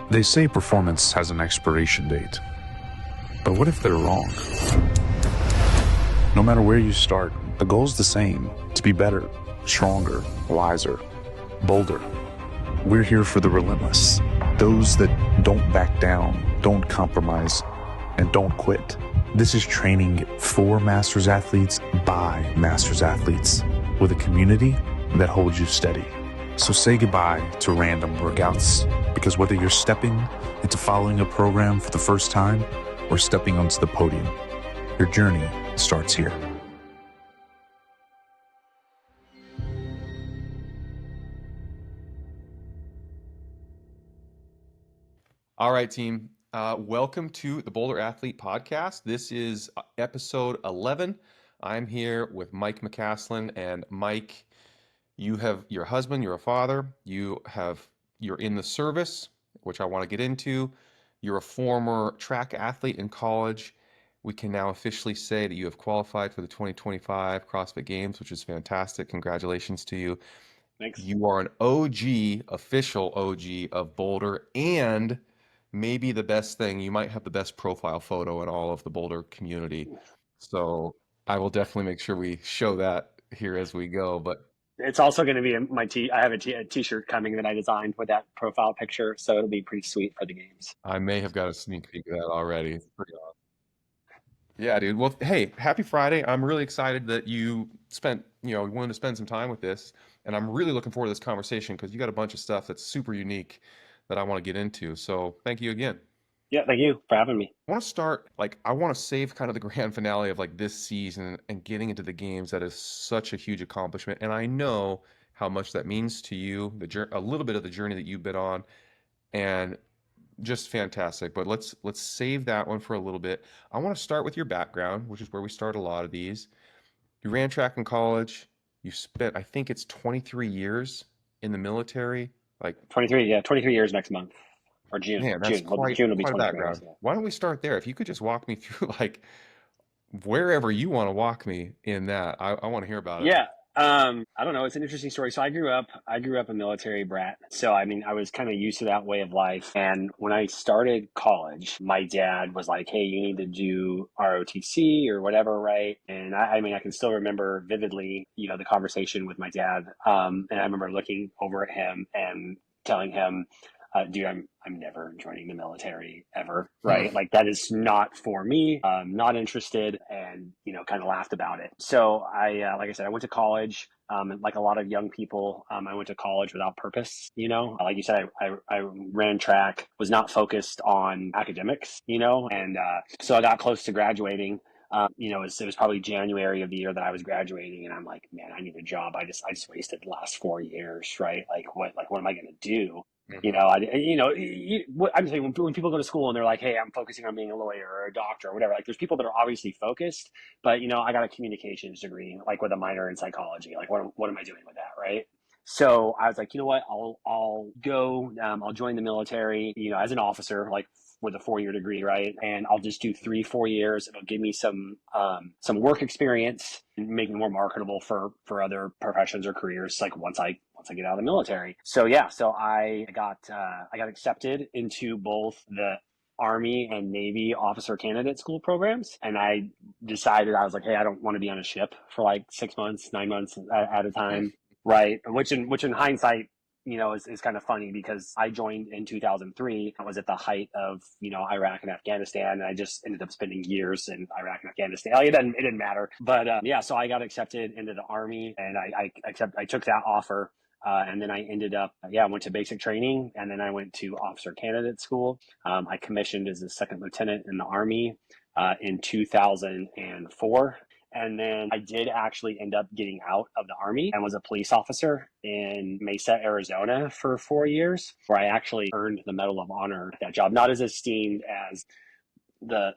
They say performance has an expiration date, but what if they're wrong? No matter where you start, the goal's the same: to be better, stronger, wiser, bolder. We're here for the relentless, those that don't back down, don't compromise, and don't quit. This is training for Masters athletes by Masters athletes, with a community that holds you steady. So say goodbye to random workouts, because whether you're stepping into following a program for the first time or stepping onto the podium, your journey starts here. All right, team. Welcome to the Boulder Athlete Podcast. This is episode 11. I'm here with Mike McCasland. And Mike, you have your husband, you're a father, you're in the service, which I want to get into. You're a former track athlete in college. We can now officially say that you have qualified for the 2025 CrossFit Games, which is fantastic. Congratulations to you. Thanks. You are an OG, official OG of Boulder, and maybe the best thing, you might have the best profile photo in all of the Boulder community. So I will definitely make sure we show that here as we go. But it's also going to be I have a t-shirt coming that I designed with that profile picture, so it'll be pretty sweet for the games. I may have got a sneak peek of that already. It's pretty awesome. Yeah, dude. Well, hey, happy Friday. I'm really excited that you wanted to spend some time with this. And I'm really looking forward to this conversation because you got a bunch of stuff that's super unique that I want to get into. So thank you again. Yeah, thank you for having me. I want to start, I want to save kind of the grand finale of this season and getting into the games. That is such a huge accomplishment. And I know how much that means to you, a little bit of the journey that you've been on, and just fantastic. But let's save that one for a little bit. I want to start with your background, which is where we start a lot of these. You ran track in college. You spent, I think it's 23 years in the military. 23 years next month. Or June. Man, that's June. quite June will be a 23 background. years. Yeah. Why don't we start there? If you could just walk me through wherever you want to walk me in that. I want to hear about it. Yeah. I don't know. It's an interesting story. So I grew up a military brat. So, I mean, I was kind of used to that way of life. And when I started college, my dad was like, hey, you need to do ROTC or whatever, right? And I mean, I can still remember vividly, the conversation with my dad. And I remember looking over at him and telling him, dude, I'm never joining the military ever, right? That is not for me. I'm not interested, and kind of laughed about it. So like I said, I went to college. And like a lot of young people, I went to college without purpose. Like you said, I ran track, was not focused on academics. And so I got close to graduating. It was probably January of the year that I was graduating, and I'm like, man, I need a job. I just wasted the last 4 years, right? What am I going to do? I'm saying when people go to school and they're like, hey, I'm focusing on being a lawyer or a doctor or whatever, there's people that are obviously focused, but I got a communications degree, with a minor in psychology. What am I doing with that? Right. So I was like, you know what, I'll go, I'll join the military, as an officer, with a 4-year degree, right? And I'll just do 3-4 years. It'll give me some work experience and make me more marketable for other professions or careers. Once I get out of the military. So I got accepted into both the Army and Navy officer candidate school programs. And I decided, I was like, hey, I don't want to be on a ship for 6 months, 9 months at a time. Right. Which in hindsight, is kind of funny because I joined in 2003. I was at the height of, Iraq and Afghanistan. And I just ended up spending years in Iraq and Afghanistan. It didn't matter. But so I got accepted into the Army, and I took that offer. And then I ended up, I went to basic training, and then I went to officer candidate school. I commissioned as a second lieutenant in the Army in 2004. And then I did actually end up getting out of the Army and was a police officer in Mesa, Arizona for 4 years, where I actually earned the Medal of Honor at that job. Not as esteemed as the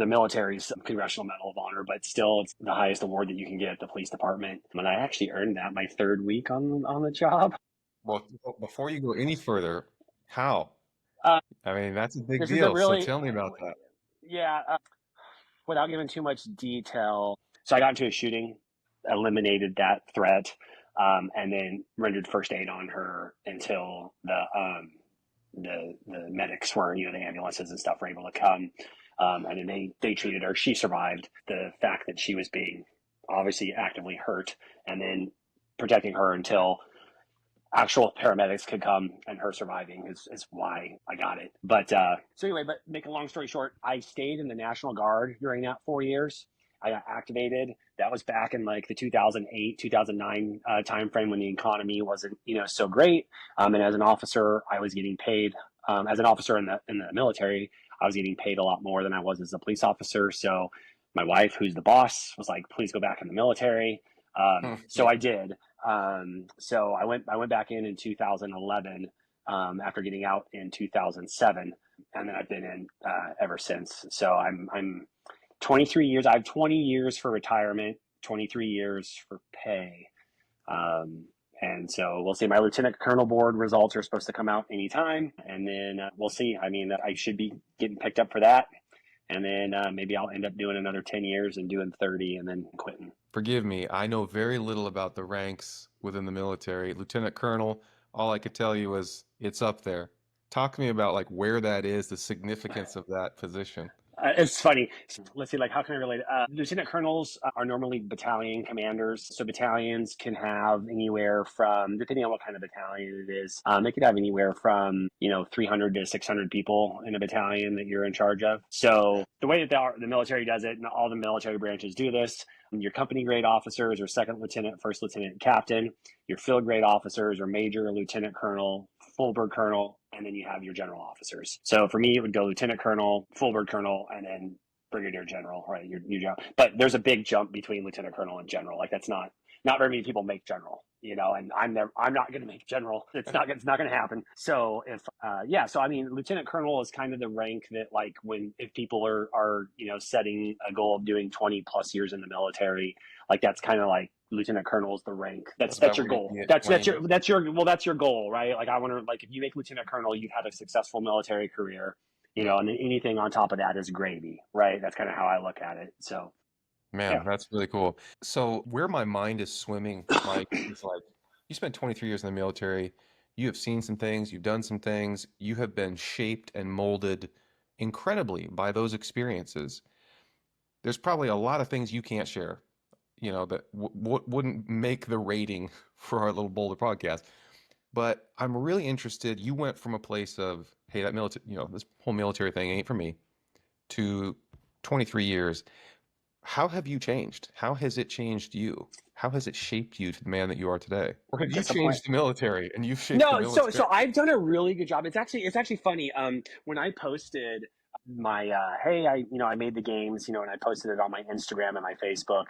military's Congressional Medal of Honor, but still it's the highest award that you can get at the police department. And I actually earned that my 3rd week on the job. Well, before you go any further, how? I mean, that's a big deal. So tell me about that. Yeah. Without giving too much detail, so I got into a shooting, eliminated that threat, and then rendered first aid on her until the medics were, the ambulances and stuff were able to come. And then they treated her. She survived. The fact that she was being obviously actively hurt, and then protecting her until actual paramedics could come, and her surviving is why I got it. But so anyway, but make a long story short, I stayed in the National Guard during that 4 years. I got activated. That was back in like the 2008, 2009 timeframe when the economy wasn't, so great. And as an officer, I was getting paid. As an officer in the military, I was getting paid a lot more than I was as a police officer. So my wife, who's the boss, was like, "Please go back in the military." So I did. So I went back in 2011 after getting out in 2007, and then I've been in ever since. So I'm 23 years. I have 20 years for retirement, 23 years for pay. And so we'll see. My lieutenant colonel board results are supposed to come out anytime, and then we'll see. I mean, I should be getting picked up for that. And then maybe I'll end up doing another 10 years and doing 30 and then quitting. Forgive me, I know very little about the ranks within the military. Lieutenant Colonel, all I could tell you is it's up there. Talk to me about like where that is, the significance of that position. It's funny. Let's see, like, how can I relate it? Lieutenant colonels are normally battalion commanders. So battalions can have anywhere from, depending on what kind of battalion it is, they could have anywhere from, 300 to 600 people in a battalion that you're in charge of. So the way that the military does it, and all the military branches do this, your company grade officers are second lieutenant, first lieutenant, captain. Your field grade officers are major, lieutenant colonel, full bird colonel, and then you have your general officers. So for me, it would go lieutenant colonel, full bird colonel, and then brigadier general, right? Your general. But there's a big jump between lieutenant colonel and general. Like that's not very many people make general, and I'm not going to make general. It's not going to happen. So so I mean, lieutenant colonel is kind of the rank that like if people are setting a goal of doing 20 plus years in the military, like that's kind of like lieutenant colonel is the rank. That's your goal. That's your goal, right? Like I want to, like, if you make lieutenant colonel, you've had a successful military career, and then anything on top of that is gravy, right? That's kind of how I look at it. So, Man, yeah. That's really cool. So where my mind is swimming, Mike, is like you spent 23 years in the military. You have seen some things, you've done some things, you have been shaped and molded incredibly by those experiences. There's probably a lot of things you can't share, that wouldn't make the rating for our little Boulder podcast. But I'm really interested. You went from a place of, hey, that military, this whole military thing ain't for me, to 23 years. How have you changed? How has it changed you? How has it shaped you to the man that you are today? Or have you changed the military and you've shaped the military? So I've done a really good job. It's actually funny. When I posted my hey, I made the games, and I posted it on my Instagram and my Facebook.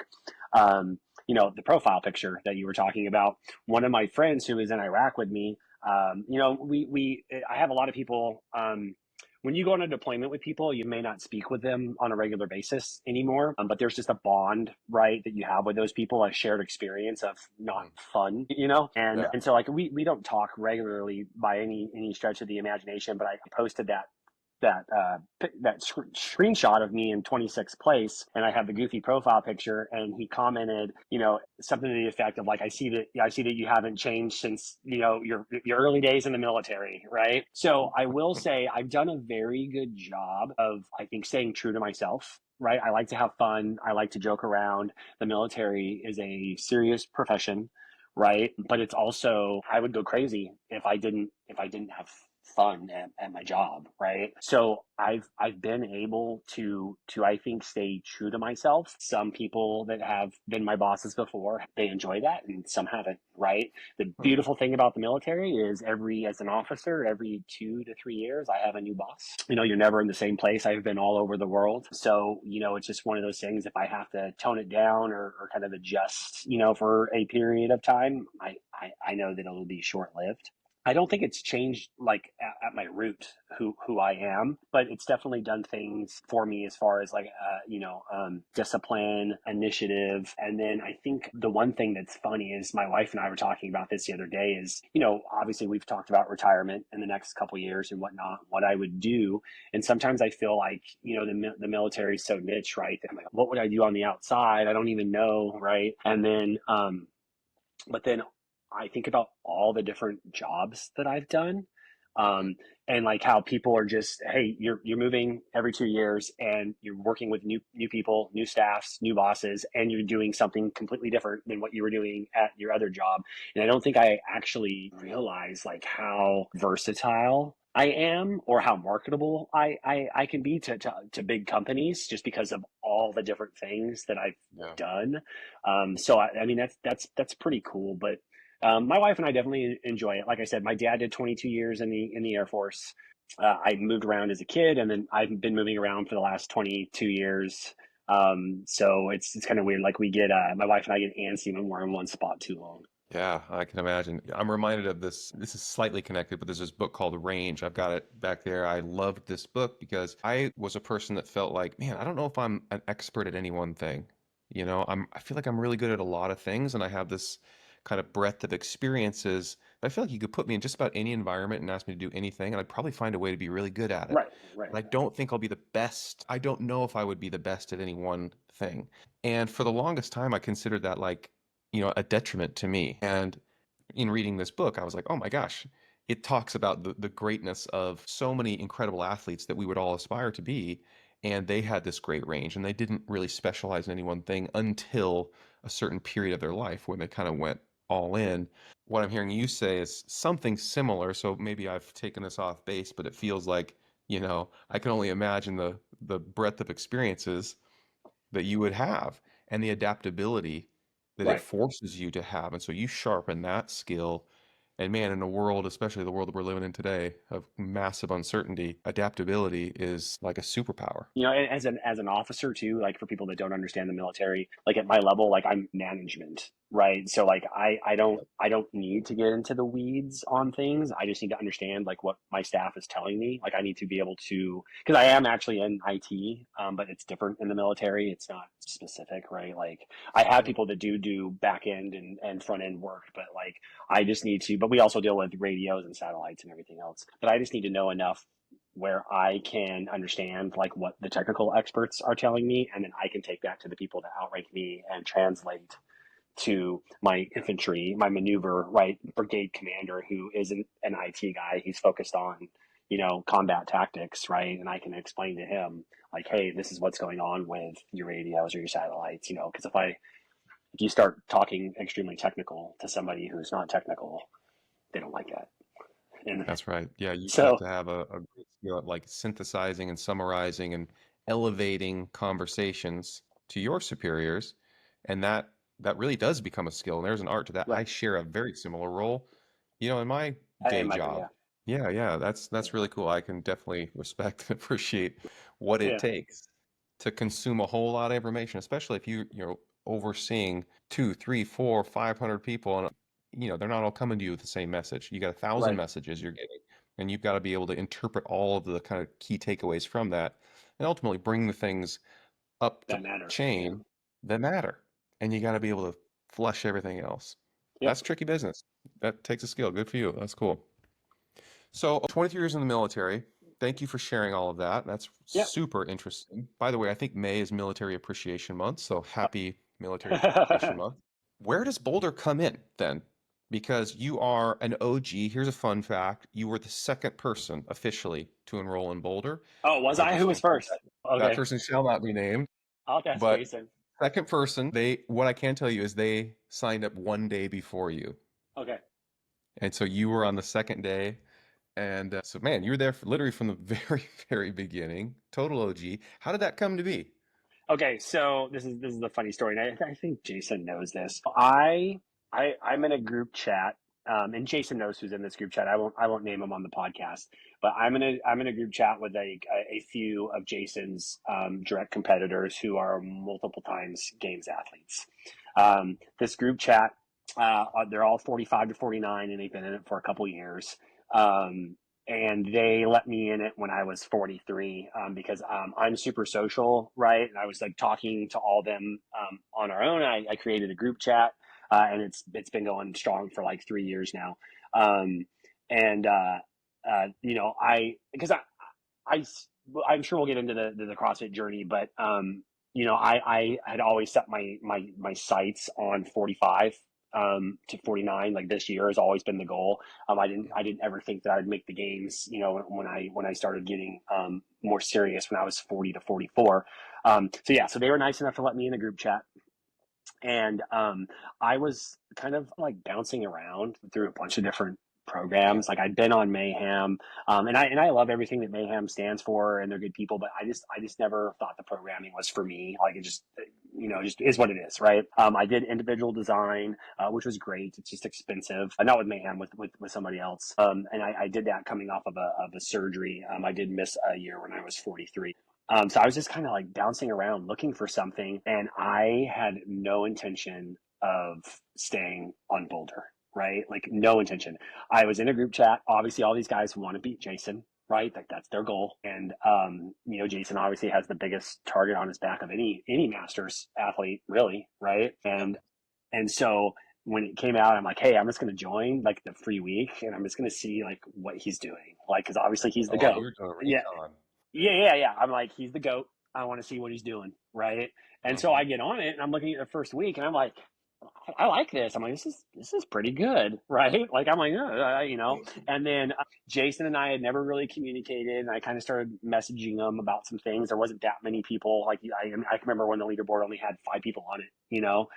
The profile picture that you were talking about. One of my friends who was in Iraq with me, I have a lot of people. When you go on a deployment with people, you may not speak with them on a regular basis anymore, but there's just a bond, right, that you have with those people, a shared experience of not fun, and so like we don't talk regularly by any stretch of the imagination, but I posted that screenshot of me in 26th place, and I have the goofy profile picture, and he commented, something to the effect of like, I see that you haven't changed since, your early days in the military, right? So I will say I've done a very good job of, I think, staying true to myself. Right. I like to have fun. I like to joke around. The military is a serious profession, right? But it's also, I would go crazy if I didn't have fun at my job, right? So I've been able to I think stay true to myself. Some people that have been my bosses before, they enjoy that, and some haven't, right? The beautiful thing about the military is as an officer, every 2 to 3 years, I have a new boss. You're never in the same place. I've been all over the world. So, it's just one of those things. If I have to tone it down or kind of adjust, for a period of time, I know that it'll be short-lived. I don't think it's changed like at my root who I am, but it's definitely done things for me as far as like discipline, initiative. And then I think the one thing that's funny is my wife and I were talking about this the other day is, obviously we've talked about retirement in the next couple of years and whatnot, what I would do. And sometimes I feel like, the military is so niche, right? That I'm like, what would I do on the outside? I don't even know, right? And then, but then I think about all the different jobs that I've done. And like how people are just, hey, you're moving every 2 years and you're working with new people, new staffs, new bosses, and you're doing something completely different than what you were doing at your other job. And I don't think I actually realized like how versatile I am or how marketable I can be to big companies just because of all the different things that I've done. So I mean that's pretty cool. But my wife and I definitely enjoy it. Like I said, my dad did 22 years in the Air Force. I moved around as a kid, and then I've been moving around for the last 22 years. So it's kind of weird. Like we get my wife and I get antsy when we're in one spot too long. Yeah, I can imagine. I'm reminded of this. This is slightly connected, but there's this book called Range. I've got it back there. I loved this book because I was a person that felt like, man, I don't know if I'm an expert at any one thing. I feel like I'm really good at a lot of things, and I have this kind of breadth of experiences. I feel like you could put me in just about any environment and ask me to do anything, and I'd probably find a way to be really good at it. Right. But I don't think I'll be the best. I don't know if I would be the best at any one thing. And for the longest time, I considered that like, a detriment to me. And in reading this book, I was like, oh my gosh, it talks about the greatness of so many incredible athletes that we would all aspire to be. And they had this great range, and they didn't really specialize in any one thing until a certain period of their life when they kind of went all in. What I'm hearing you say is something similar. So maybe I've taken this off base, but it feels like, I can only imagine the breadth of experiences that you would have and the adaptability that it Right. forces you to have. And so you sharpen that skill. And man, in a world, especially the world that we're living in today, of massive uncertainty, adaptability is like a superpower. As an officer too, like for people that don't understand the military, like at my level, like I'm management, right? So like I don't need to get into the weeds on things. I just need to understand like what my staff is telling me. Like I need to be able to, because I am actually in IT, but it's different in the military. It's not specific, right? Like I have people that do back end and front end work, but like I just need to, but we also deal with radios and satellites and everything else. But I just need to know enough where I can understand like what the technical experts are telling me, and then I can take that to the people that outrank me and translate to my infantry, my maneuver, right, brigade commander who isn't an IT guy. He's focused on, combat tactics, right? And I can explain to him like, hey, this is what's going on with your radios or your satellites, because if you start talking extremely technical to somebody who's not technical, they don't like that. And That's right. Yeah, you have so, to have a great skill at like synthesizing and summarizing and elevating conversations to your superiors. And that really does become a skill. And there's an art to that. I right. share a very similar role, in my day In my, job. yeah. Yeah, that's really cool. I can definitely respect and appreciate what it Yeah. takes to consume a whole lot of information, especially if you're overseeing 2, 3, 4, 500 people, and they're not all coming to you with the same message. You got 1,000 Right. messages you're getting, and you've got to be able to interpret all of the kind of key takeaways from that, and ultimately bring the things up the That matter. Yeah. chain that matter. And you got to be able to flush everything else. Yep. That's tricky business. That takes a skill. Good for you. That's cool. So 23 years in the military. Thank you for sharing all of that. That's Yep. super interesting. By the way, I think May is Military Appreciation Month, so happy Military Appreciation Month. Where does Boulder come in then? Because you are an OG. Here's a fun fact. You were the second person officially to enroll in Boulder. Oh, was I? Who was first? That Okay. person shall not be named. I'll ask But Jason. second person, what I can tell you is they signed up one day before you. Okay. And so you were on the second day. And so, man, you were there literally from the very, very beginning. Total OG. How did that come to be? Okay. So this is a funny story, and I think Jason knows this. I'm in a group chat, and Jason knows who's in this group chat. I won't name him on the podcast, but I'm in a group chat with a few of Jason's direct competitors who are multiple times games athletes. This group chat, they're all 45 to 49, and they've been in it for a couple years. And they let me in it when I was 43 because I'm super social, right? And I was like talking to all of them on our own. I created a group chat, and it's been going strong for like 3 years now. And I I'm sure we'll get into the CrossFit journey, but I had always set my sights on 45 to 49. Like this year has always been the goal. I didn't ever think that I'd make the games, you know, when I started getting more serious when I was 40 to 44. So they were nice enough to let me in the group chat. And I was kind of like bouncing around through a bunch of different programs. Like I'd been on Mayhem, and I love everything that Mayhem stands for, and they're good people. But I just never thought the programming was for me. Like it just, you know, just is what it is, right? I did individual design, which was great. It's just expensive. Not with Mayhem, with somebody else. And I did that coming off of a surgery. I did miss a year when I was 43. So I was just kind of like bouncing around looking for something, and I had no intention of staying on Boulder, right? Like no intention. I was in a group chat. Obviously, all these guys want to beat Jason, right? Like that's their goal. And you know, Jason obviously has the biggest target on his back of any masters athlete, really, right? And so when it came out, I'm like, hey, I'm just going to join like the free week, and I'm just going to see like what he's doing, like because obviously he's the GOAT. You're doing Yeah. recon. Yeah. I'm like, he's the GOAT. I want to see what he's doing, right? And so I get on it, and I'm looking at the first week, and I'm like, I like this. I'm like, this is pretty good, right? Like I'm like, you know. And then Jason and I had never really communicated, and I kind of started messaging him about some things. There wasn't that many people. Like I can remember when the leaderboard only had 5 people on it, you know.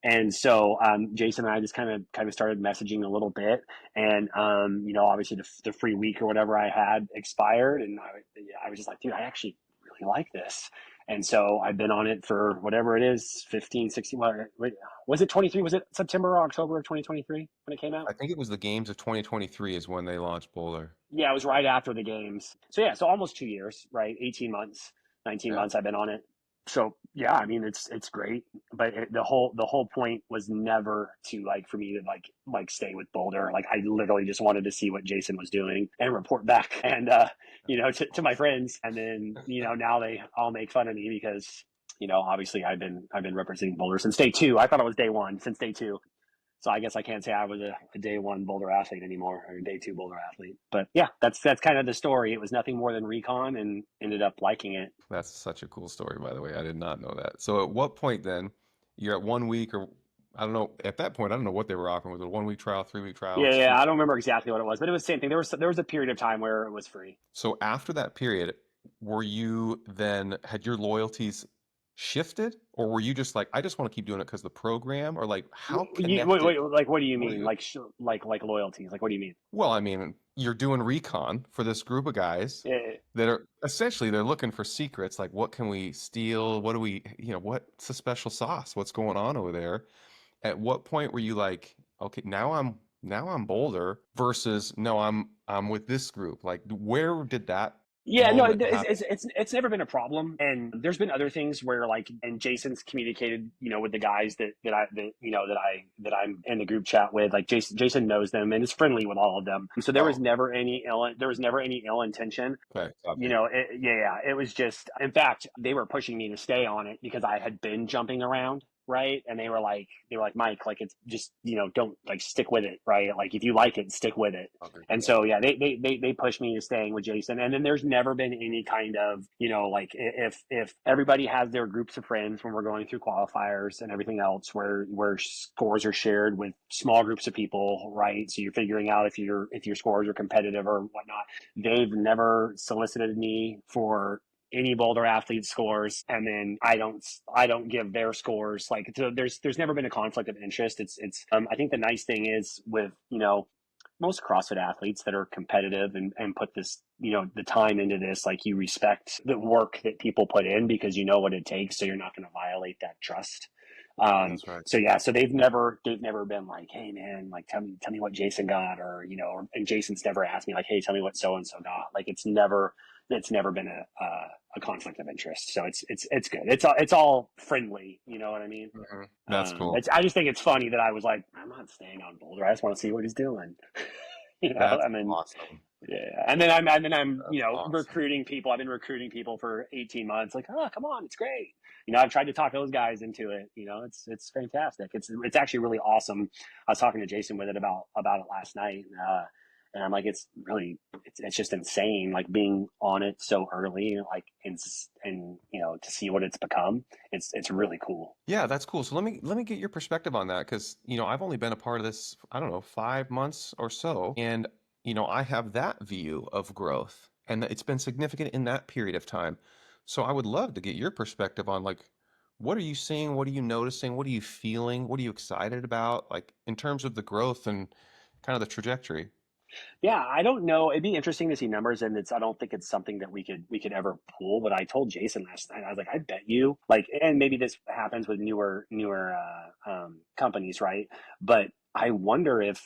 And so Jason and I just kind of started messaging a little bit, and you know, obviously the free week or whatever I had expired, and I was just like, dude, I actually really like this. And so I've been on it for whatever it is, 15, 16, was it 23? Was it September or October of 2023 when it came out? I think it was the games of 2023 is when they launched Boulder. Yeah, it was right after the games. So almost 2 years, right? 18 months, 19 months I've been on it. So yeah, I mean it's great, but the whole point was never to like for me to like stay with Boulder. Like I literally just wanted to see what Jason was doing and report back, and you know, to my friends, and then you know now they all make fun of me because you know obviously I've been representing Boulder since day 2. I thought it was day 1 since day 2. So I guess I can't say I was a day 1 Boulder athlete anymore, or a day 2 Boulder athlete. But yeah, that's kind of the story. It was nothing more than recon, and ended up liking it. That's such a cool story, by the way. I did not know that. So at what point then, you're at 1 week, or I don't know, at that point, I don't know what they were offering. Was it a 1 week trial, 3 week trial? Yeah, I don't remember exactly what it was, but it was the same thing. There was a period of time where it was free. So after that period, were you then, had your loyalties shifted, or were you just like, I just want to keep doing it because the program, or like how connected? Wait, like what do you mean? Like loyalties? Like what do you mean? Well, I mean, you're doing recon for this group of guys that are essentially, they're looking for secrets. Like, what can we steal? What do we, you know, what's the special sauce? What's going on over there? At what point were you like, okay, now I'm Boulder versus no, I'm with this group? Like, where did that? Yeah, no, it's never been a problem, and there's been other things where like, and Jason's communicated, you know, with the guys that I'm in the group chat with. Like Jason knows them and is friendly with all of them, so there was never any ill intention. Okay, you know, it was just, in fact, they were pushing me to stay on it because I had been jumping around. Right. And they were like, Mike, like, it's just, you know, don't like stick with it. Right. Like if you like it, stick with it. Okay. And so, yeah, they pushed me to staying with Jason. And then there's never been any kind of, you know, like if everybody has their groups of friends when we're going through qualifiers and everything else where scores are shared with small groups of people. Right. So you're figuring out if your scores are competitive or whatnot. They've never solicited me for any Boulder athlete scores, and then I don't give their scores. Like, so there's never been a conflict of interest. It's I think the nice thing is with, you know, most CrossFit athletes that are competitive and put this, you know, the time into this, like you respect the work that people put in because you know what it takes, so you're not going to violate that trust. That's right. So yeah, so they've never been like, hey man, like tell me what Jason got, or you know, and Jason's never asked me like, hey, tell me what so and so got. Like it's never been a conflict of interest. So it's good. It's all friendly. You know what I mean? Mm-hmm. That's cool. I just think it's funny that I was like, I'm not staying on Boulder. I just want to see what he's doing. You know, that's I mean, awesome. Yeah, and then I'm That's you know, awesome. recruiting people. I've been recruiting people for 18 months. Like, oh, come on, it's great. You know, I've tried to talk those guys into it. You know, it's fantastic. It's actually really awesome. I was talking to Jason with it about it last night, and I'm like, it's just insane. Like being on it so early, like and you know, to see what it's become, it's really cool. Yeah, that's cool. So let me get your perspective on that because I've only been a part of this, I don't know, 5 months or so, and I have that view of growth, and it's been significant in that period of time. So I would love to get your perspective on like what are you seeing, what are you noticing, what are you feeling, what are you excited about, like in terms of the growth and kind of the trajectory. Yeah, I don't know. It'd be interesting to see numbers, and I don't think it's something that we could ever pull. But I told Jason last night, I was like, I bet you, like, and maybe this happens with newer companies, right? But I wonder if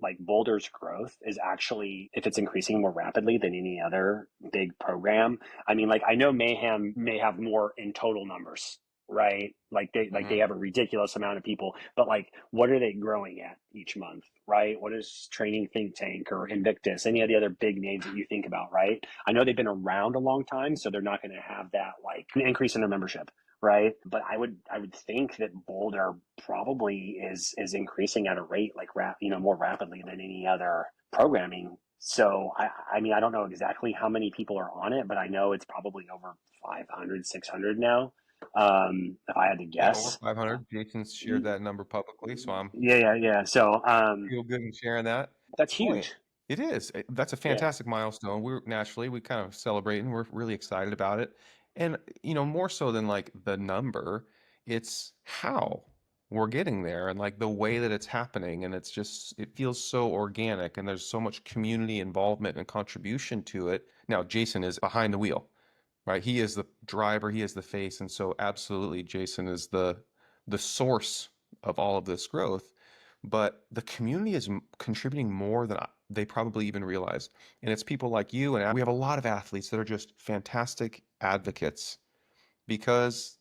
like Boulder's growth is actually, if it's increasing more rapidly than any other big program. I mean, like, I know Mayhem may have more in total numbers, right? Like they Hmm. have a ridiculous amount of people, but like, what are they growing at each month, right? What is Training Think Tank or Invictus, any of the other big names that you think about, right? I know they've been around a long time, so they're not going to have that like increase in their membership, right? But I would think that Boulder probably is increasing at a rate like more rapidly than any other programming. So I mean, I don't know exactly how many people are on it, but I know it's probably over 500, 600 now. If I had to Yeah, over guess. 500. Jason's shared that number publicly, so I'm Yeah. So, feel good in sharing that. that's Point. huge. It is. That's a Yeah. fantastic milestone. We kind of celebrating. We're really excited about it. And, more so than like the number, it's how we're getting there and like the way that it's happening. And it feels so organic and there's so much community involvement and contribution to it. Now, Jason is behind the wheel, right? He is the driver, he is the face. And so absolutely Jason is the source of all of this growth, but the community is contributing more than they probably even realize. And it's people like you, and we have a lot of athletes that are just fantastic advocates because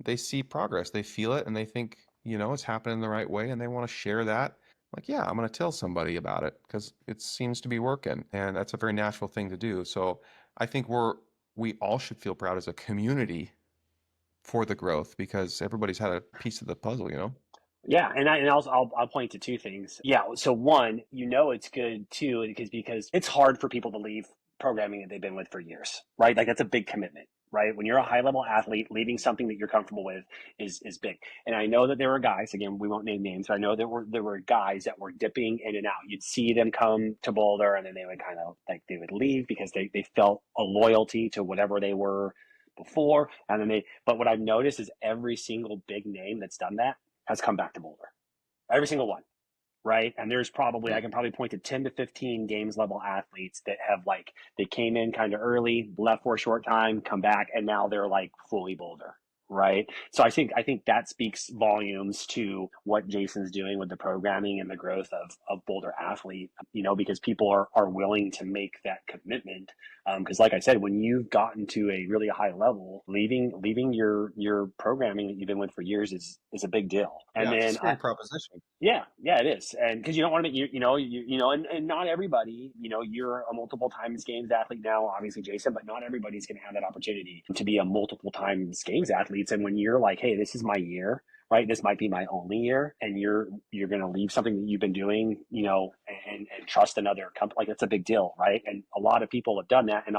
they see progress, they feel it, and they think, it's happening the right way, and they want to share that. Like, yeah, I'm going to tell somebody about it because it seems to be working, and that's a very natural thing to do. So I think we all should feel proud as a community for the growth because everybody's had a piece of the puzzle. Yeah, and I'll point to two things. Yeah, so one, it's good too because it's hard for people to leave programming that they've been with for years, right? Like that's a big commitment, right? When you're a high level athlete, leaving something that you're comfortable with is big. And I know that there were guys, again, we won't name names, but I know there were guys that were dipping in and out. You'd see them come to Boulder and then they would kind of like they would leave because they felt a loyalty to whatever they were before. And then but what I've noticed is every single big name that's done that has come back to Boulder. Every single one, right? And I can probably point to 10 to 15 games level athletes that have like, they came in kind of early, left for a short time, come back, and now they're like fully Boulder, right? So I think that speaks volumes to what Jason's doing with the programming and the growth of Boulder Athlete, because people are willing to make that commitment. Because like I said, when you've gotten to a really high level, leaving your programming that you've been with for years is a big deal. And Yeah, it's a then scary proposition. yeah, it is. And because you don't want to be, and not everybody, you're a multiple times games athlete now, obviously, Jason, but not everybody's going to have that opportunity to be a multiple times games athlete. And when you're like, hey, this is my year, right? This might be my only year, and you're going to leave something that you've been doing, and trust another company. Like that's a big deal, right? And a lot of people have done that. And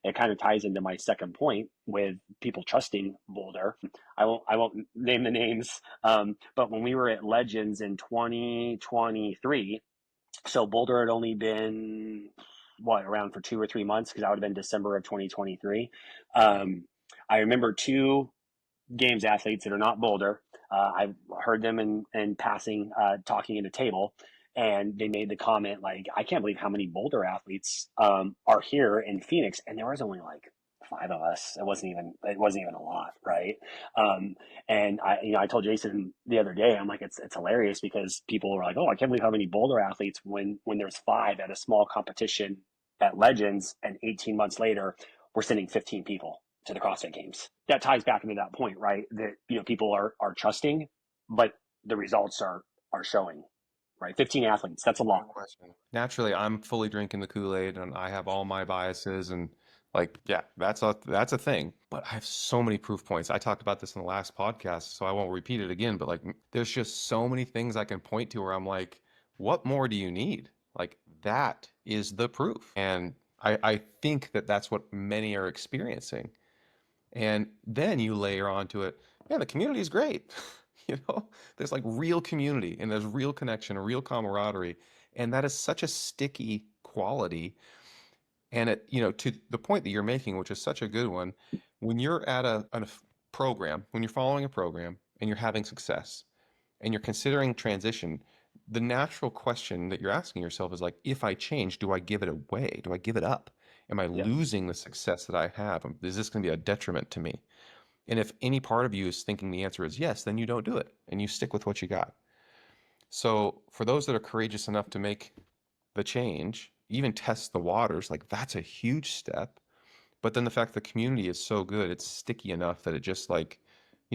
it kind of ties into my second point with people trusting Boulder. I won't name the names, but when we were at Legends in 2023, so Boulder had only been around for 2 or 3 months because that would have been December of 2023. I remember two games athletes that are not Boulder. I heard them in passing, talking at a table, and they made the comment like, "I can't believe how many Boulder athletes are here in Phoenix," and there was only like five of us. It wasn't even a lot, right? Um, and I told Jason the other day, I'm like, it's hilarious because people were like, "Oh, I can't believe how many Boulder athletes," when there's five at a small competition at Legends, and 18 months later, we're sending 15 people to the CrossFit Games. That ties back into that point, right? That people are trusting, but the results are showing, right? 15 athletes, that's a No lot. question. Naturally, I'm fully drinking the Kool-Aid and I have all my biases and like, yeah, that's a thing. But I have so many proof points. I talked about this in the last podcast, so I won't repeat it again, but like there's just so many things I can point to where I'm like, what more do you need? Like that is the proof. And I think that that's what many are experiencing. And then you layer onto it, yeah, the community is great. There's like real community and there's real connection, real camaraderie. And that is such a sticky quality. And to the point that you're making, which is such a good one, when you're at a program, when you're following a program and you're having success and you're considering transition, the natural question that you're asking yourself is like, if I change, do I give it away? Do I give it up? Am I Yep. losing the success that I have? Is this going to be a detriment to me? And if any part of you is thinking the answer is yes, then you don't do it and you stick with what you got. So for those that are courageous enough to make the change, even test the waters, like that's a huge step. But then the fact the community is so good, it's sticky enough that it just like,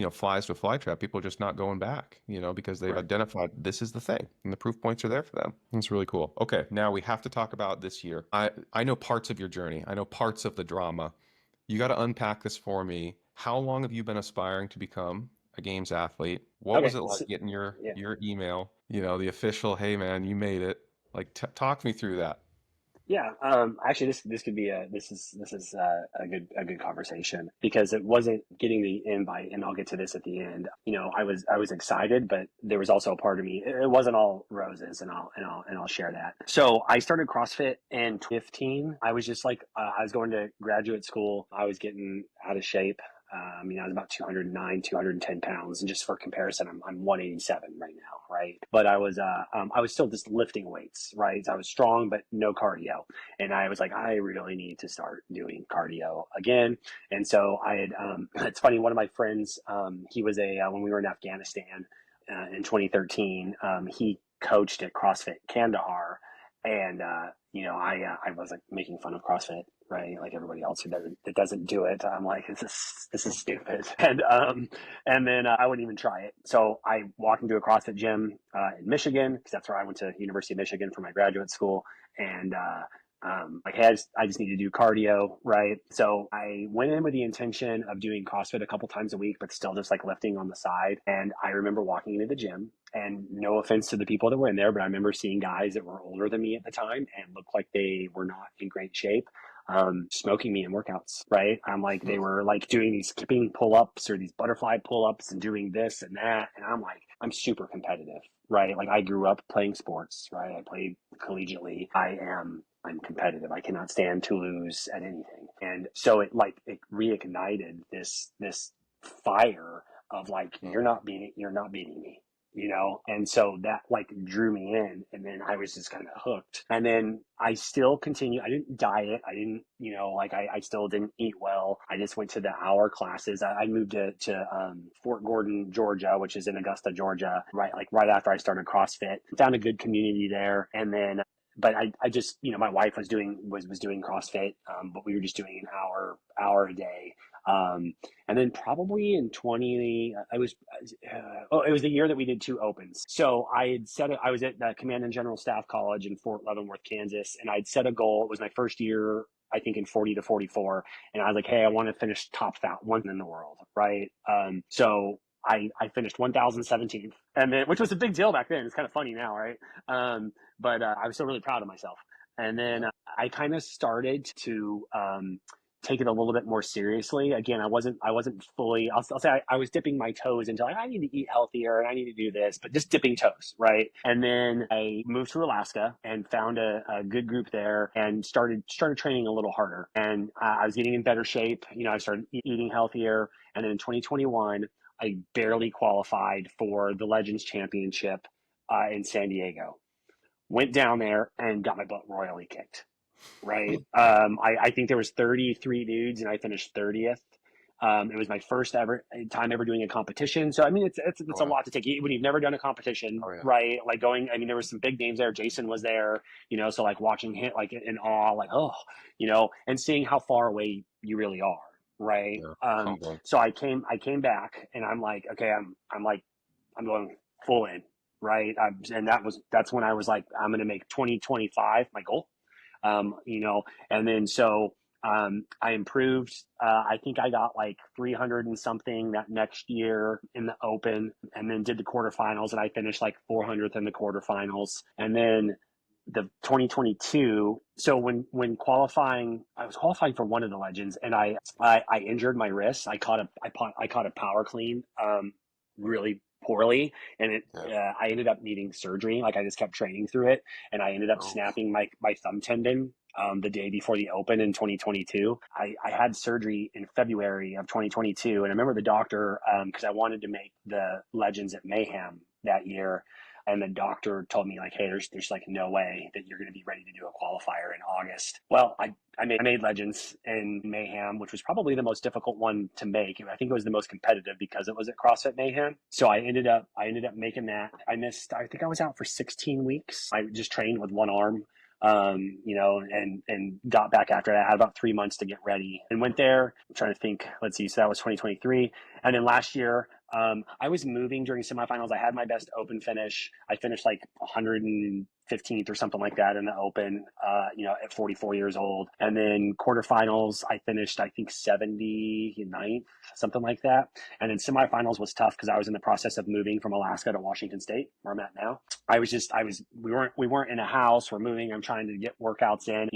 flies to a fly trap. People are just not going back, because they've Right. identified this is the thing and the proof points are there for them. It's really cool. Okay, now we have to talk about this year. I know parts of your journey. I know parts of the drama. You got to unpack this for me. How long have you been aspiring to become a games athlete? What was Okay. it like So, getting your yeah. your email, the official, hey man, you made it. Like talk me through that. Yeah, actually, this could be this is a good conversation because it wasn't getting the invite, and I'll get to this at the end. I was excited, but there was also a part of me. It wasn't all roses, and I'll share that. So I started CrossFit in 2015. I was just like I was going to graduate school. I was getting out of shape. I was about 209, 210 pounds. And just for comparison, I'm 187 right now, right? But I was still just lifting weights, right? So I was strong, but no cardio. And I was like, I really need to start doing cardio again. And so it's funny, one of my friends, he was when we were in Afghanistan in 2013, he coached at CrossFit Kandahar. And, I was like making fun of CrossFit, right? Like everybody else that doesn't do it. I'm like, this is stupid. And then I wouldn't even try it. So I walked into a CrossFit gym in Michigan because that's where I went to University of Michigan for my graduate school. And like, hey, I just need to do cardio, right? So I went in with the intention of doing CrossFit a couple times a week, but still just like lifting on the side. And I remember walking into the gym, and no offense to the people that were in there, but I remember seeing guys that were older than me at the time and looked like they were not in great shape, smoking me in workouts, right? I'm like, they were like doing these skipping pull-ups or these butterfly pull-ups and doing this and that. And I'm like, I'm super competitive, right? Like I grew up playing sports, right? I played collegiately. I'm competitive. I cannot stand to lose at anything. And so it reignited this fire of like, you're not beating me. And so that like drew me in, and then I was just kind of hooked. And then I still continue. I didn't diet. I didn't, I still didn't eat well. I just went to the hour classes. I moved to Fort Gordon, Georgia, which is in Augusta, Georgia, right after I started CrossFit. Found a good community there. And then but I just, my wife was doing CrossFit, but we were just doing an hour a day. And then probably in 20, it was the year that we did 2 opens. So I was at the Command and General Staff College in Fort Leavenworth, Kansas, and I'd set a goal. It was my first year, I think, in 40 to 44. And I was like, hey, I want to finish top one in the world, right? So I finished 1,017th, and then, which was a big deal back then. It's kind of funny now, right? But I was still really proud of myself. And then I kind of started to take it a little bit more seriously. Again, I wasn't fully. I'll say I was dipping my toes into like, I need to eat healthier and I need to do this, but just dipping toes, right? And then I moved to Alaska and found a good group there and started training a little harder. And I was getting in better shape. I started eating healthier. And then in 2021, I barely qualified for the Legends Championship in San Diego. Went down there and got my butt royally kicked. Right. I think there was 33 dudes and I finished 30th. It was my first time ever doing a competition. So, I mean, it's a Wow. lot to take when you've never done a competition, Oh yeah. right? Like there was some big names there. Jason was there, so like watching him like in awe, like, oh, and seeing how far away you really are. Right. Yeah. Humbling. So I came back and I'm like, okay, I'm going full in. Right. And that's when I was like, I'm going to make 2025 my goal. And then so I improved. I think I got like 300 and something that next year in the open, and then did the quarterfinals, and I finished like 400th in the quarterfinals. And then the 2022. So when qualifying, I was qualifying for one of the legends, and I injured my wrist. I caught a power clean really poorly, and I ended up needing surgery. Like, I just kept training through it, and I ended up snapping my thumb tendon the day before the Open in 2022. I had surgery in February of 2022, and I remember the doctor, because I wanted to make the Legends at Mayhem that year. And the doctor told me, like, hey, there's like no way that you're going to be ready to do a qualifier in August. Well, I made Legends in Mayhem, which was probably the most difficult one to make. I think it was the most competitive because it was at CrossFit Mayhem. So I ended up making that. I think I was out for 16 weeks. I just trained with one arm. And got back after that. I had about 3 months to get ready and went there. I'm trying to think. Let's see. So that was 2023. And then last year, I was moving during semifinals. I had my best Open finish. I finished like 115th or something like that in the Open, at 44 years old. And then quarterfinals, I finished, I think, 79th, something like that. And then semifinals was tough because I was in the process of moving from Alaska to Washington State, where I'm at now. We weren't in a house. We're moving. I'm trying to get workouts in,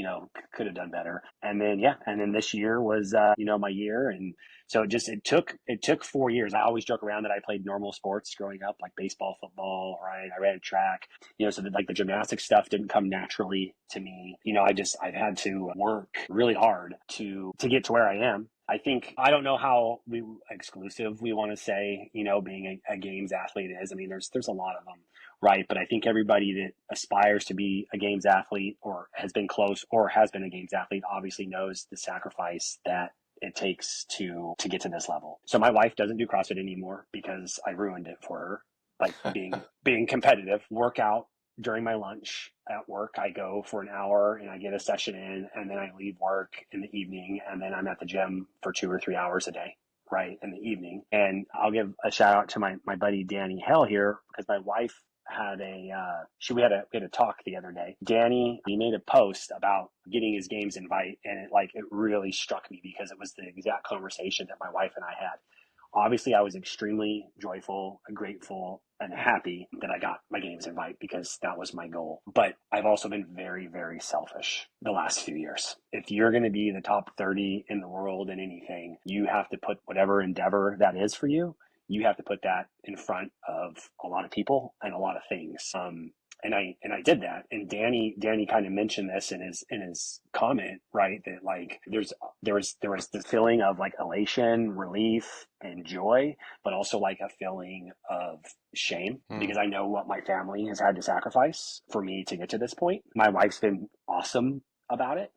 could have done better. And then this year was, my year. And so it took 4 years. I always joke around that I played normal sports growing up, like baseball, football, right? I ran track, so that, like, the gymnastics stuff didn't come naturally to me. I've had to work really hard to get to where I am. I don't know how exclusive we want to say, being a games athlete is. I mean, there's a lot of them, right? But I think everybody that aspires to be a games athlete or has been close or has been a games athlete obviously knows the sacrifice that it takes to get to this level. So my wife doesn't do CrossFit anymore because I ruined it for her. Like, being competitive, workout during my lunch at work. I go for an hour and I get a session in, and then I leave work in the evening, and then I'm at the gym for 2 or 3 hours a day, right, in the evening. And I'll give a shout out to my buddy Danny Hell here, because my wife had we had a talk the other day. Danny, he made a post about getting his games invite, and it really struck me because it was the exact conversation that my wife and I had. Obviously, I was extremely joyful, grateful, and happy that I got my games invite because that was my goal. But I've also been very, very selfish the last few years. If you're going to be the top 30 in the world in anything, you have to put whatever endeavor that is for you. You have to put that in front of a lot of people and a lot of things. And I did that. And Danny kind of mentioned this in his comment, right? That, like, there was the feeling of, like, elation, relief, and joy, but also, like, a feeling of shame because I know what my family has had to sacrifice for me to get to this point. My wife's been awesome about it,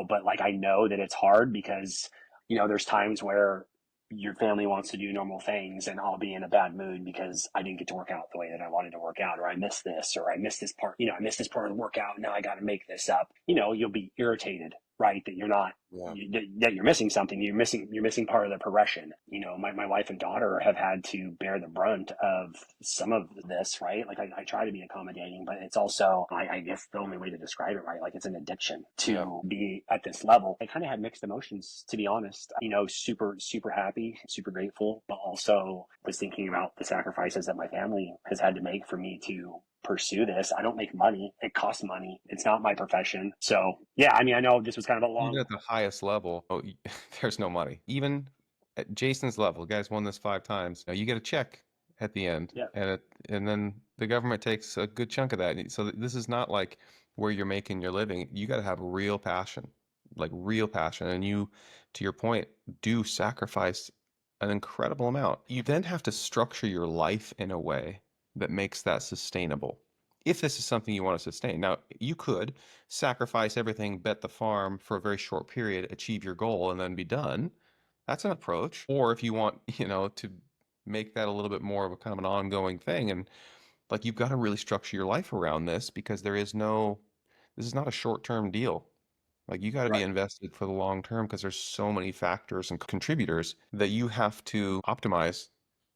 but, like, I know that it's hard because, there's times where your family wants to do normal things and I'll be in a bad mood because I didn't get to work out the way that I wanted to work out, or I missed this, or I missed this part, I missed this part of the workout. Now I got to make this up. You'll be irritated, right? That you're not, that you're missing something. You're missing part of the progression. My wife and daughter have had to bear the brunt of some of this, right? Like, I try to be accommodating, but it's also, I guess the only way to describe it, right? Like, it's an addiction to be at this level. I kind of had mixed emotions, to be honest. Super, super happy, super grateful, but also was thinking about the sacrifices that my family has had to make for me to pursue this. I don't make money. It costs money. It's not my profession. So yeah, I mean, I know this was kind of a long. Even at the highest level, there's no money. Even at Jason's level, the guy's won this 5 times. You get a check at the end, and then the government takes a good chunk of that. So this is not like where you're making your living. You got to have real passion, and you, to your point, do sacrifice an incredible amount. You then have to structure your life in a way that makes that sustainable. If this is something you want to sustain. Now, you could sacrifice everything, bet the farm for a very short period, achieve your goal, and then be done. That's an approach. Or if you want, to make that a little bit more of a kind of an ongoing thing, and, like, you've got to really structure your life around this because this is not a short-term deal. Like, you got to be invested for the long term because there's so many factors and contributors that you have to optimize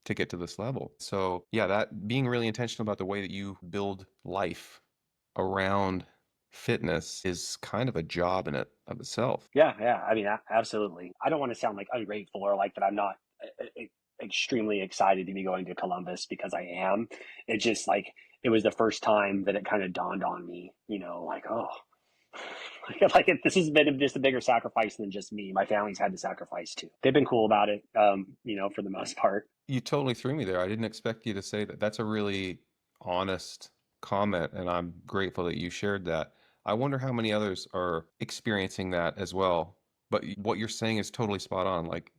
to get to this level. So yeah, that being really intentional about the way that you build life around fitness is kind of a job in it of itself. Yeah. I mean, absolutely. I don't want to sound like ungrateful or like that I'm not extremely excited to be going to Columbus, because I am. It's just like, it was the first time that it kind of dawned on me, like, oh, this has been just a bigger sacrifice than just me. My family's had to sacrifice too. They've been cool about it, for the most part. You totally threw me there. I didn't expect you to say that. That's a really honest comment, and I'm grateful that you shared that. I wonder how many others are experiencing that as well. But what you're saying is totally spot on. Like,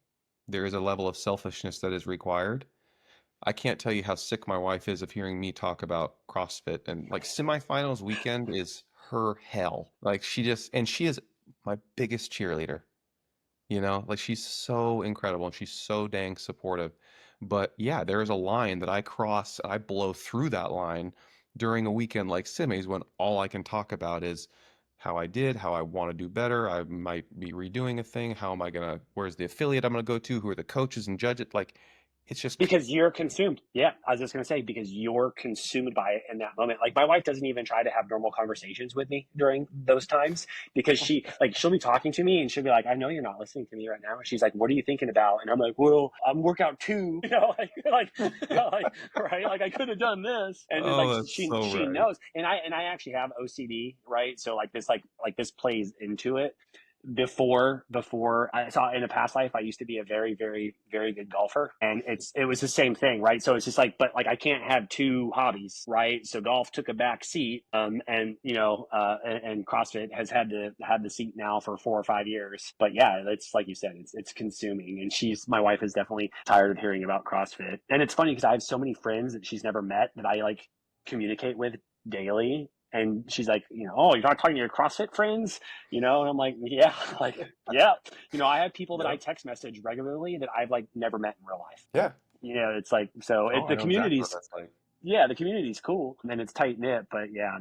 there is a level of selfishness that is required. I can't tell you how sick my wife is of hearing me talk about CrossFit, and like semifinals weekend is her hell. Like, she is my biggest cheerleader. Like, she's so incredible and she's so dang supportive. But yeah, there is a line that I cross, I blow through that line during a weekend like semis when all I can talk about is how I did, how I want to do better. I might be redoing a thing. Where's the affiliate I'm gonna go to? Who are the coaches and judge it? Like, it's just Because you're consumed. Yeah, I was just going to say, because you're consumed by it in that moment. Like, my wife doesn't even try to have normal conversations with me during those times, because she'll be talking to me and she'll be like, I know you're not listening to me right now. She's like, what are you thinking about? And I'm like, well, I'm workout 2, right? Like, I could have done this. And then, oh, that's she so right. knows. And I actually have OCD, right? So this plays into it. Before I saw in a past life, I used to be a very, very, very good golfer, and it was the same thing, right? So it's just but I can't have 2 hobbies, right? So golf took a back seat, and CrossFit has had the seat now for 4 or 5 years. But yeah, it's like you said, it's consuming, and my wife is definitely tired of hearing about CrossFit. And it's funny because I have so many friends that she's never met that I communicate with daily. And she's like, oh, you're not talking to your CrossFit friends, and I'm like, yeah, yeah. I have people that I text message regularly that I've never met in real life. Yeah. It's the community's, exactly yeah, the community's cool and it's tight knit, but yeah,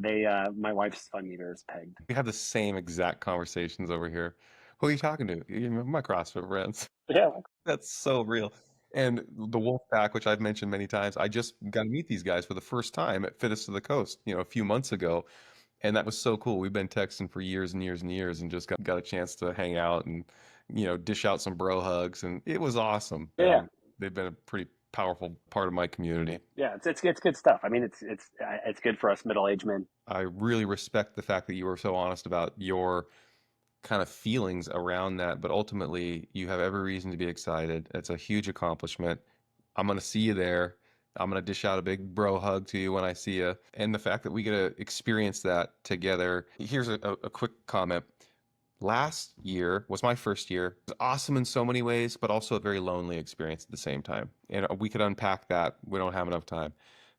my wife's fun meter is pegged. We have the same exact conversations over here. Who are you talking to? My CrossFit friends. Yeah. That's so real. And the Wolf Pack, which I've mentioned many times, I just got to meet these guys for the first time at Fittest of the Coast, a few months ago. And that was so cool. We've been texting for years and years and years and just got a chance to hang out and, dish out some bro hugs. And it was awesome. Yeah. They've been a pretty powerful part of my community. Yeah, it's good stuff. I mean, it's good for us middle-aged men. I really respect the fact that you were so honest about your kind of feelings around that, but ultimately you have every reason to be excited. It's a huge accomplishment. I'm going to see you there. I'm going to dish out a big bro hug to you when I see you. And the fact that we get to experience that together. Here's a quick comment. Last year was my first year. It was awesome in so many ways, but also a very lonely experience at the same time. And we could unpack that. We don't have enough time.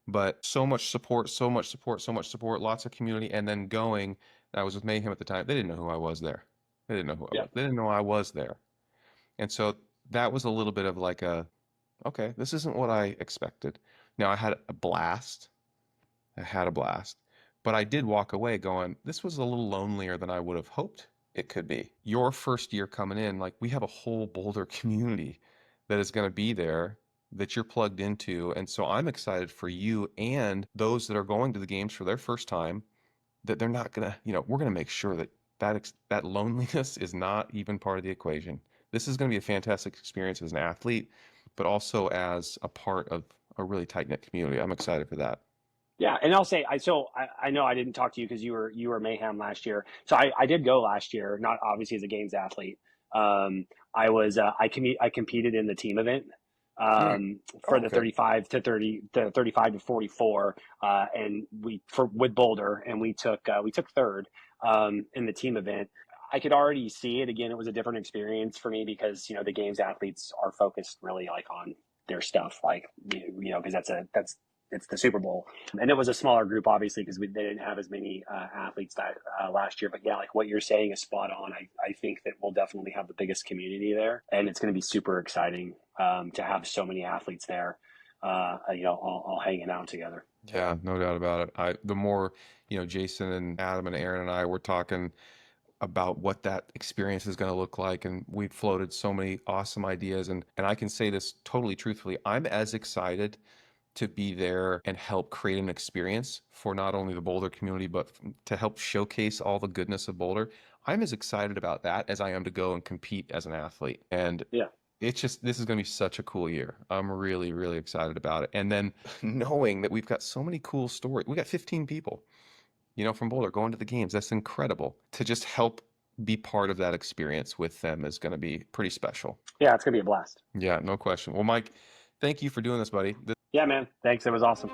But so much support, lots of community. And then I was with Mayhem at the time. They didn't know who I was there. They didn't know who I was. They didn't know I was there. And so that was a little bit of okay, this isn't what I expected. Now, I had a blast. But I did walk away going, this was a little lonelier than I would have hoped it could be. Your first year coming in, we have a whole Boulder community that is going to be there that you're plugged into. And so I'm excited for you and those that are going to the games for their first time, that they're not going to, we're going to make sure that loneliness is not even part of the equation. This is going to be a fantastic experience as an athlete, but also as a part of a really tight-knit community. I'm excited for that. Yeah, and I'll say, I know I didn't talk to you because you were Mayhem last year. So I did go last year, not obviously as a games athlete. I competed in the team event for the 35 to 44, and with Boulder, and we took third in the team event. I could already see it. Again, it was a different experience for me because the games athletes are focused really on their stuff, because it's the Super Bowl, and it was a smaller group, obviously, because they didn't have as many athletes last year. But yeah, what you're saying is spot on. I think that we'll definitely have the biggest community there, and it's going to be super exciting to have so many athletes there, all hanging out together. Yeah, no doubt about it. The more, Jason and Adam and Aaron and I were talking about what that experience is going to look like, and we've floated so many awesome ideas, and I can say this totally truthfully, I'm as excited to be there and help create an experience for not only the Boulder community, but to help showcase all the goodness of Boulder. I'm as excited about that as I am to go and compete as an athlete. And this is going to be such a cool year. I'm really, really excited about it. And then knowing that we've got so many cool stories, we got 15 people, from Boulder going to the games. That's incredible. To just help be part of that experience with them is going to be pretty special. Yeah, it's going to be a blast. Yeah, no question. Well, Mike, thank you for doing this, buddy. Yeah, man. Thanks. It was awesome.